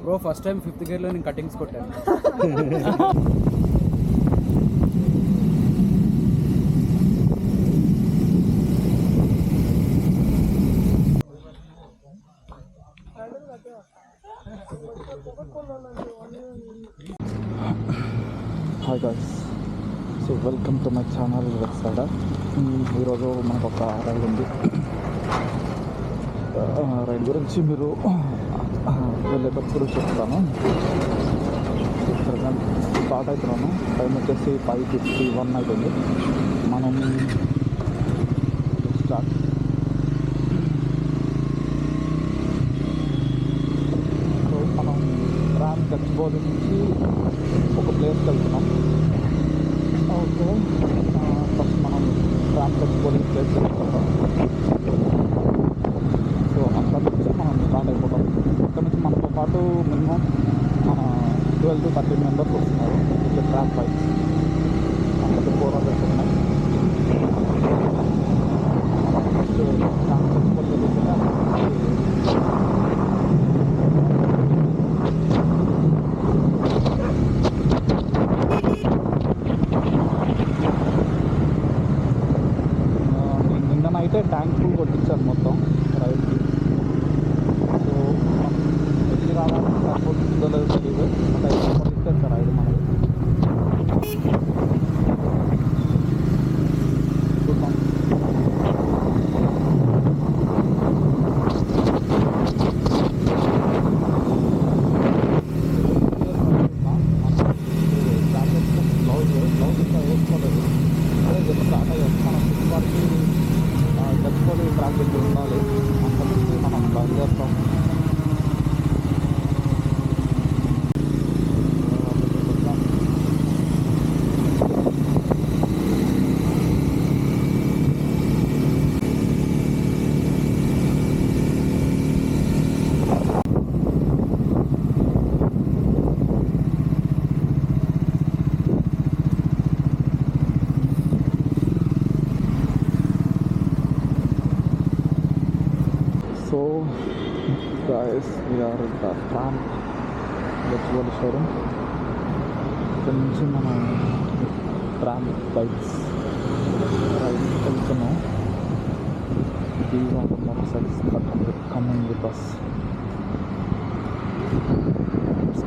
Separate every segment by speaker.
Speaker 1: Bro first time 5th గేర్లో నేను cuttings కొట్టాను.
Speaker 2: Hi guys, so welcome to my channel website. ఈరోజు మనకు ఒక రైడ్ ఉంది. రైడ్ గురించి మీరు వెళ్ళేటప్పుడు చెప్తాను. ప్రజెంట్ స్టార్ట్ అవుతున్నాను. టైం వచ్చేసి 5:51 అవుతుంది. మనం స్టార్ట్. సో మనం రామ్ గచ్చిబౌలి నుంచి ఒక ప్లేస్కి వెళ్తున్నాం. ఓకే, ఫస్ట్ మనం రామ్ గచ్చిబౌలి ప్లేస్ వెళ్తున్నాం. సో అక్కడ నుంచి మనం స్టార్ట్ అయిపోతాం. ఇక్కడ నుంచి మనతో పాటు మినిమం మన 12 to 13 మెంబర్స్ వస్తున్నారు. ఇట్లా ట్రాక్ బైక్స్ మనకి 400 ఉన్నాయి. ఫస్ట్ రామ్ గచ్చిబౌలి వెళ్తున్నాం. అయితే ట్యాంక్ ఫుల్ కొట్టించాను మొత్తం రైడ్కి. సో మనం వెళ్ళి రావడానికి సరిపోతుందో లేదో తెలియదు. అంటే కొట్టించాను సార్ రైడ్ మనకి. చూద్దాం. బ్లౌజ్ ఇంకా వేసుకోలేదు. అదే స్టార్ట్ అయ్యాం. మనం వారికి గచ్చిబౌలి ట్రాక్ దగ్గర ఉండాలి. అక్కడి నుంచి మనం బయలుదేరుతాం. So guys, we are at the Ram Gachibowli showroom. ఇక్కడ నుంచి మనం ట్రామ్ బైక్స్ రైడ్కి వెళ్తున్నాం. These are the motorcycles coming with us.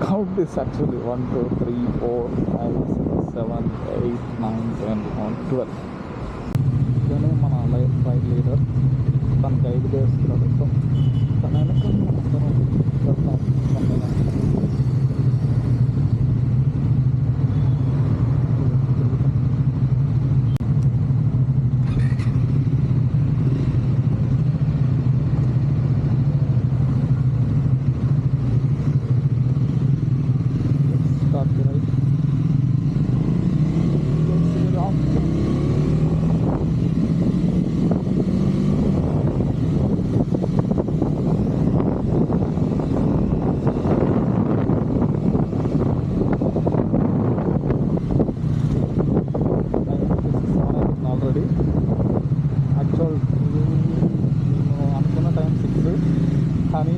Speaker 2: Count this actually 1, 2, 3, 4, 5, 6, 7, 8, 9, 10, 11, 12. ఇతనే మన రైడ్ లీడర్. తన గైడ్ చేస్తున్నాడు. సో తన వెనక మనం వెళ్తాం. Start ride. ఆల్రెడీ యాక్చువల్ నేను అనుకున్న టైం 6, కానీ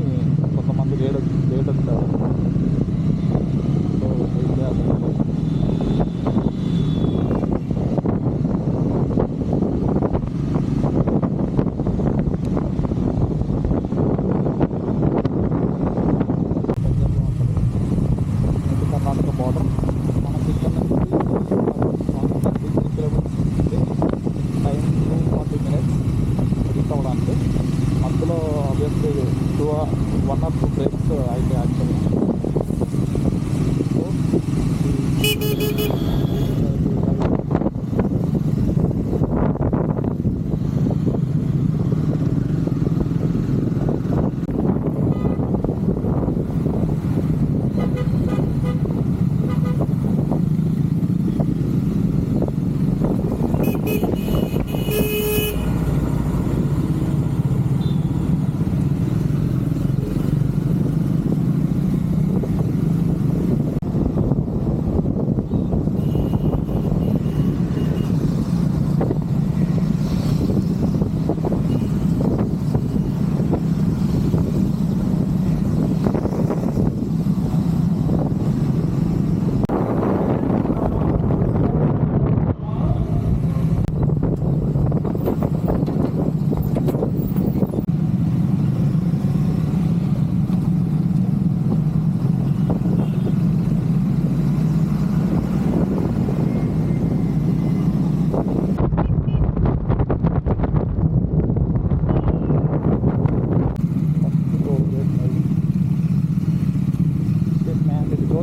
Speaker 2: కొంతమంది లేట్ వచ్చారు. సో వెయిట్ చేయాలి. కర్ణాటక బార్డర్ మనకి ఇక్కడ నుంచి 133 కిలోమీటర్స్ ఉంది. టైం 240 minutes రీచ్ అవ్వడానికి. మధ్యలో ఆబ్వియస్లీ 1 or 2 బ్రేక్స్ అయితే యాక్చువల్లీ. సో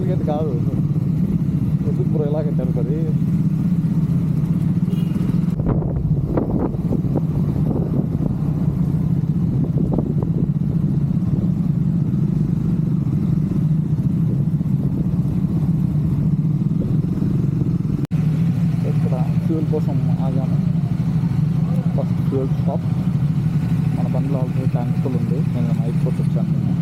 Speaker 2: గేట్ కాదు. ఎందుకు బ్రో ఎలా కట్టారు అది? ఇక్కడ ఫ్యూల్ కోసం ఆగాము. First fuel stop. మన బండిలో ఆల్రెడీ ట్యాంక్ ఫుల్ ఉంది. నేను నైట్ పోతే వచ్చాను. నేను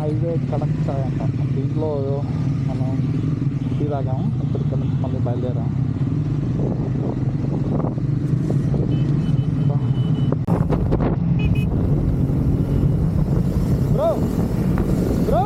Speaker 2: హైవే కనెక్ట్ అంట. దీంట్లో మనం టీ తాగాము. ఇప్పుడు ఇక్కడ నుంచి మళ్ళీ బయలుదేరాం. బ్రో బ్రో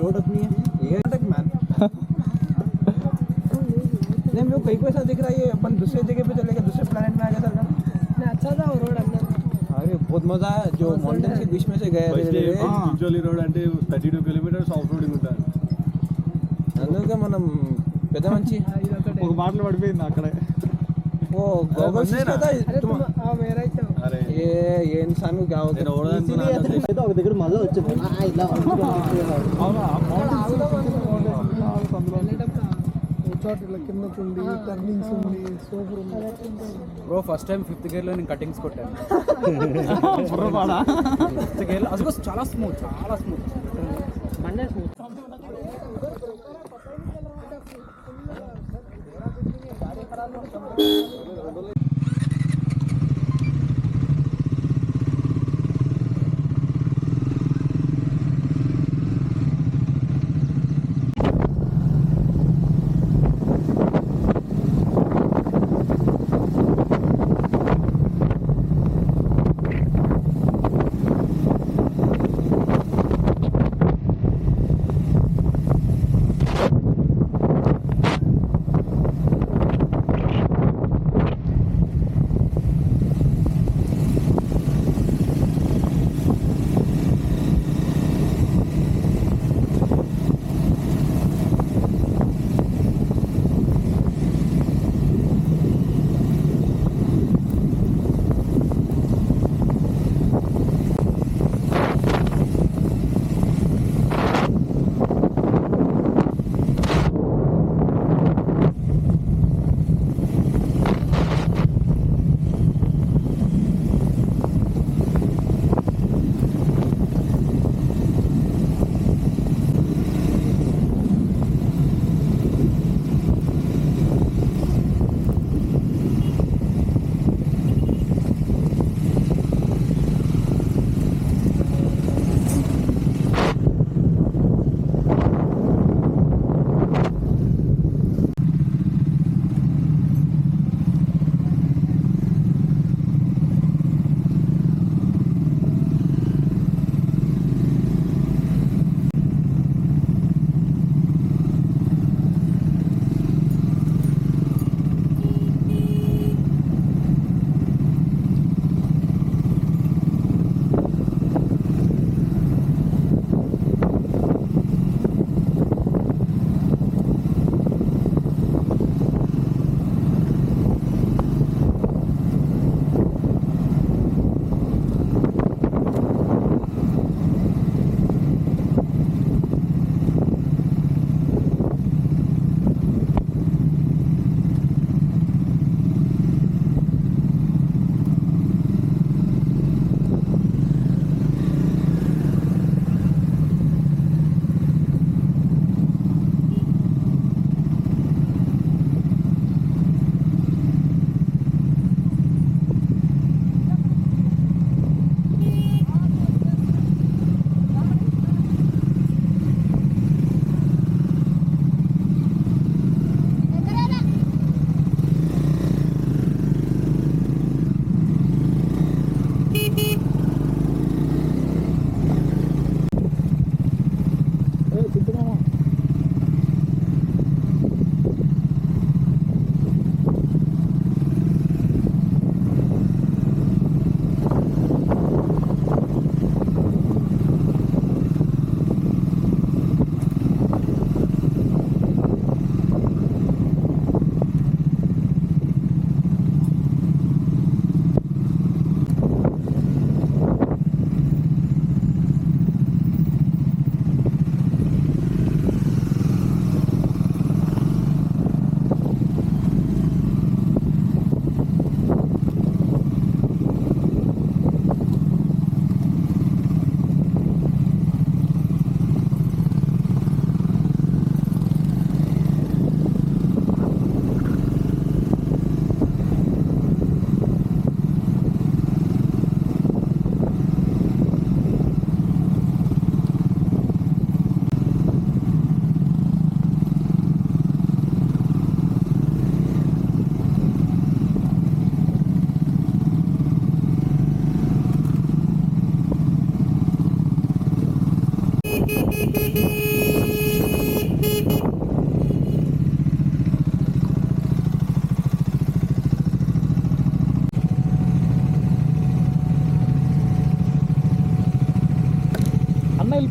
Speaker 3: रोड अपनी है ये तक मैन नहीं मेरे को कहीं को ऐसा दिख रहा है ये अपन दूसरे जगह पे चलेगा दूसरे प्लेनेट में आ गया सर
Speaker 4: नहीं अच्छा था वो रोड अंदर
Speaker 3: अरे बहुत मजा आया जो माउंटेन्स के बीच में से गए
Speaker 5: యూజువల్లీ రోడ్ అంటే 32 కిలోమీటర్స్ ఆఫ్ రోడింగ్ ఉంటుంది
Speaker 3: అందుకే మనం పెద్ద మంచి
Speaker 5: ఒక మాటలో పడిపోయింది అక్కడే
Speaker 3: वो गॉगल्स కదా
Speaker 4: अरे तुम हां मेरा ही था
Speaker 5: అరే
Speaker 3: ये इंसान को क्या होता है
Speaker 5: ఏదో ఒక దగ్గర మళ్ళీ వచ్చింది
Speaker 4: ఇలా
Speaker 2: అవునా
Speaker 4: చోట్ల కిందకు ఉంది టర్నింగ్స్ ఉంది సూపర్ ఉంది
Speaker 1: bro first time 5th gear లో నేను కటింగ్స్ కొట్టాను
Speaker 2: బుర్రపాడా
Speaker 1: 5th గేర్ లో అసలు చాలా స్మూత్
Speaker 4: మండే స్మూత్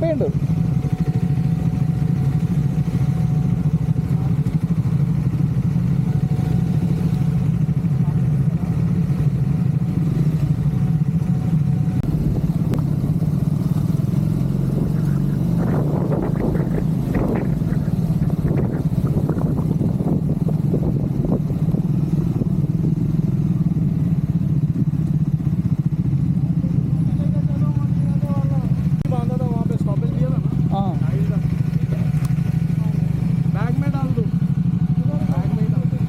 Speaker 2: వెళ్ళిపోయిండు.
Speaker 1: बैग में डाल दो, बैग में डाल दो.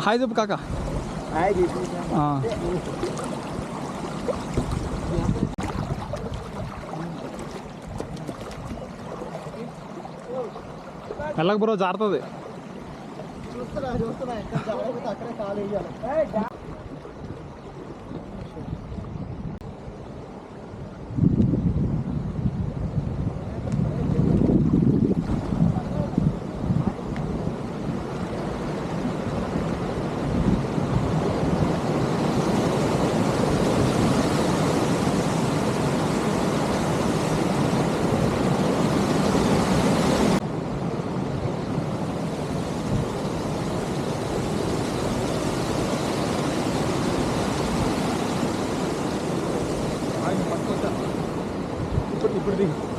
Speaker 1: హాయ్ చెప్పు కాకా. వెళ్ళక బ్రో, జారుతుంది. ఇప్పుడు